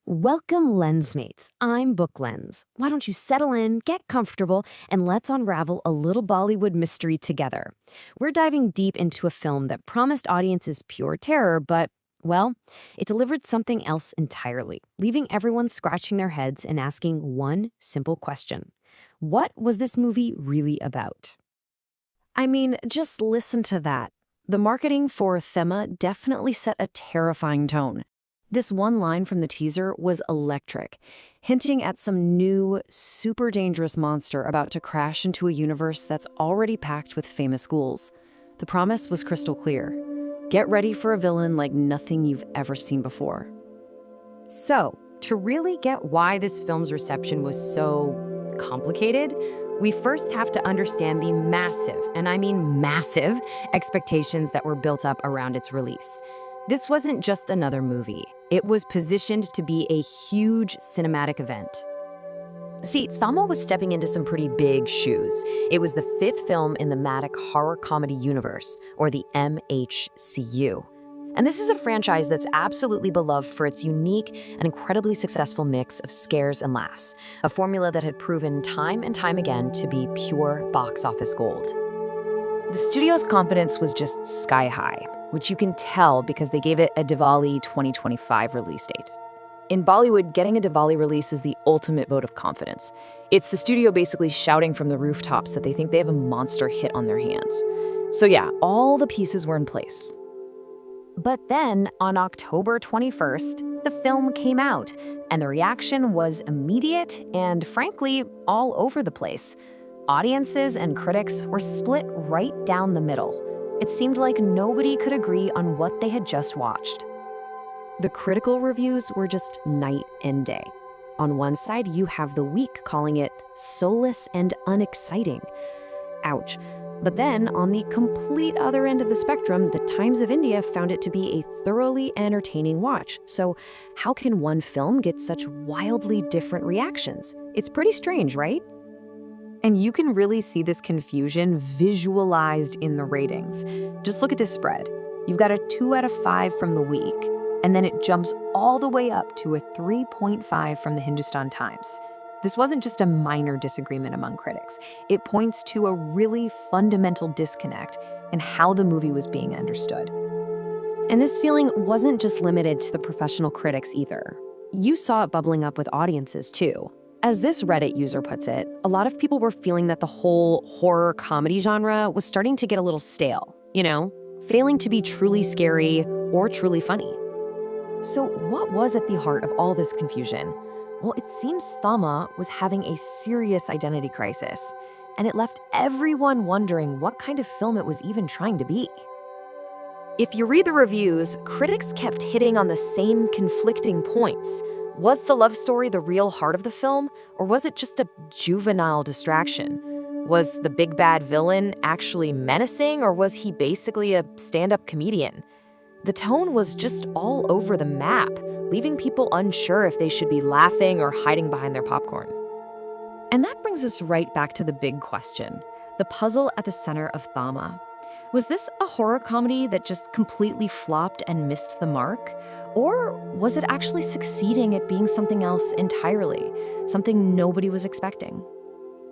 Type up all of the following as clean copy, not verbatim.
Welcome, Lensmates. I'm Book Lens. Why don't you settle in, get comfortable, and let's unravel a little Bollywood mystery together. We're diving deep into a film that promised audiences pure terror, but, well, it delivered something else entirely, leaving everyone scratching their heads and asking one simple question. What was this movie really about? I mean, just listen to that. The marketing for Thamma definitely set a terrifying tone. This one line from the teaser was electric, hinting at some new, super dangerous monster about to crash into a universe that's already packed with famous ghouls. The promise was crystal clear. Get ready for a villain like nothing you've ever seen before. So, to really get why this film's reception was so complicated, we first have to understand the massive, and I mean massive, expectations that were built up around its release. This wasn't just another movie. It was positioned to be a huge cinematic event. See, Thama was stepping into some pretty big shoes. It was the fifth film in the Matic horror comedy universe, or the MHCU. And this is a franchise that's absolutely beloved for its unique and incredibly successful mix of scares and laughs, a formula that had proven time and time again to be pure box office gold. The studio's confidence was just sky high, which you can tell because they gave it a Diwali 2025 release date. In Bollywood, getting a Diwali release is the ultimate vote of confidence. It's the studio basically shouting from the rooftops that they think they have a monster hit on their hands. So yeah, all the pieces were in place. But then, on October 21st, the film came out, and the reaction was immediate and, frankly, all over the place. Audiences and critics were split right down the middle. It seemed like nobody could agree on what they had just watched. The critical reviews were just night and day. On one side, you have the weak calling it soulless and unexciting. Ouch. But then, on the complete other end of the spectrum, the Times of India found it to be a thoroughly entertaining watch. So how can one film get such wildly different reactions? It's pretty strange, right? And you can really see this confusion visualized in the ratings. Just look at this spread. You've got a 2 out of 5 from the week, and then it jumps all the way up to a 3.5 from the Hindustan Times. This wasn't just a minor disagreement among critics. It points to a really fundamental disconnect in how the movie was being understood. And this feeling wasn't just limited to the professional critics either. You saw it bubbling up with audiences too. As this Reddit user puts it, a lot of people were feeling that the whole horror comedy genre was starting to get a little stale, failing to be truly scary or truly funny. So what was at the heart of all this confusion? Well, it seems Thama was having a serious identity crisis, and it left everyone wondering what kind of film it was even trying to be. If you read the reviews, critics kept hitting on the same conflicting points. Was the love story the real heart of the film, or was it just a juvenile distraction? Was the big bad villain actually menacing, or was he basically a stand-up comedian? The tone was just all over the map, leaving people unsure if they should be laughing or hiding behind their popcorn. And that brings us right back to the big question, the puzzle at the center of Thama. Was this a horror comedy that just completely flopped and missed the mark? Or was it actually succeeding at being something else entirely, something nobody was expecting?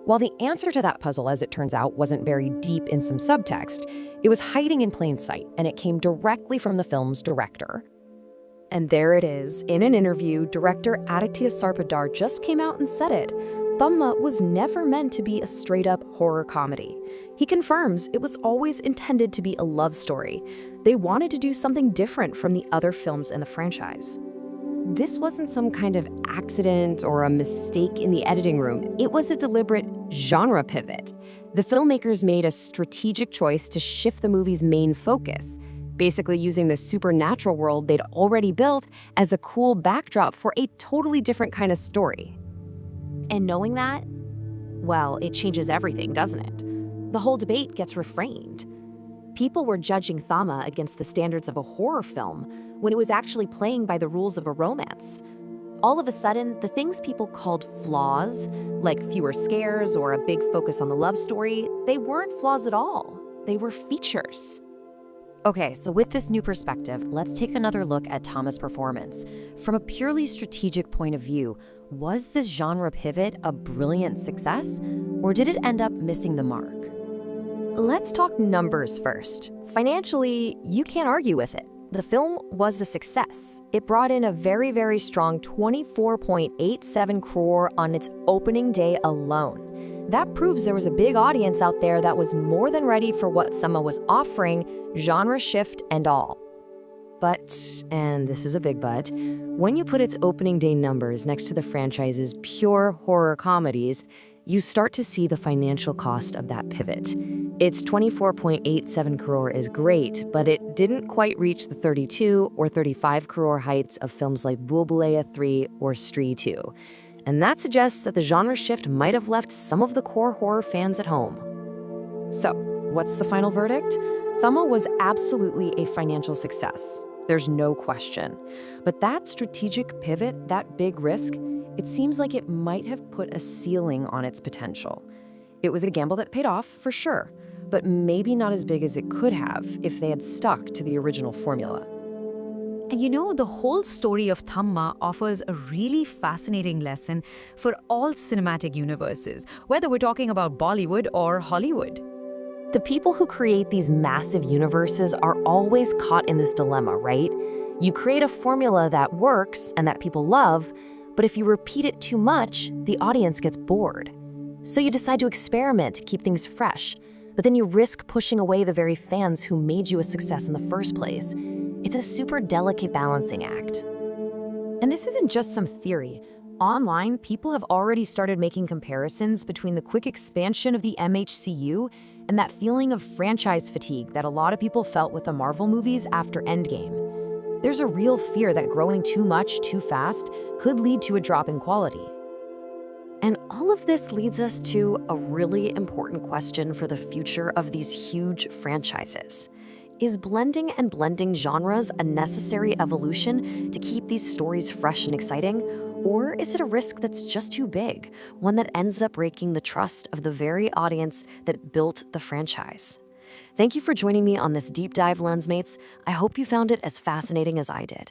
While the answer to that puzzle, as it turns out, wasn't very deep in some subtext, it was hiding in plain sight, and it came directly from the film's director. And there it is. In an interview, director Aditya Sarpadar just came out and said it. Thamma was never meant to be a straight-up horror comedy. He confirms it was always intended to be a love story. They wanted to do something different from the other films in the franchise. This wasn't some kind of accident or a mistake in the editing room. It was a deliberate genre pivot. The filmmakers made a strategic choice to shift the movie's main focus, basically using the supernatural world they'd already built as a cool backdrop for a totally different kind of story. And knowing that, well, it changes everything, doesn't it? The whole debate gets reframed. People were judging Thama against the standards of a horror film when it was actually playing by the rules of a romance. All of a sudden, the things people called flaws, like fewer scares or a big focus on the love story, they weren't flaws at all. They were features. Okay, so with this new perspective, let's take another look at Thama's performance. From a purely strategic point of view, was this genre pivot a brilliant success, or did it end up missing the mark? Let's talk numbers first. Financially, you can't argue with it. The film was a success. It brought in a very, very strong 24.87 crore on its opening day alone. That proves there was a big audience out there that was more than ready for what Thamma was offering, genre shift and all. But, and this is a big but, when you put its opening day numbers next to the franchise's pure horror comedies, you start to see the financial cost of that pivot. Its 24.87 crore is great, but it didn't quite reach the 32 or 35 crore heights of films like Bhool Bhulaiya 3 or Stree 2. And that suggests that the genre shift might have left some of the core horror fans at home. So, what's the final verdict? Thamma was absolutely a financial success. There's no question. But that strategic pivot, that big risk, it seems like it might have put a ceiling on its potential. It was a gamble that paid off, for sure, but maybe not as big as it could have if they had stuck to the original formula. And the whole story of Thamma offers a really fascinating lesson for all cinematic universes, whether we're talking about Bollywood or Hollywood. The people who create these massive universes are always caught in this dilemma, right? You create a formula that works and that people love, but if you repeat it too much, the audience gets bored. So you decide to experiment to keep things fresh, but then you risk pushing away the very fans who made you a success in the first place. It's a super delicate balancing act. And this isn't just some theory. Online, people have already started making comparisons between the quick expansion of the MHCU and that feeling of franchise fatigue that a lot of people felt with the Marvel movies after Endgame. There's a real fear that growing too much too fast could lead to a drop in quality. And all of this leads us to a really important question for the future of these huge franchises. Is blending and blending genres a necessary evolution to keep these stories fresh and exciting? Or is it a risk that's just too big, one that ends up breaking the trust of the very audience that built the franchise? Thank you for joining me on this deep dive, Lensmates. I hope you found it as fascinating as I did.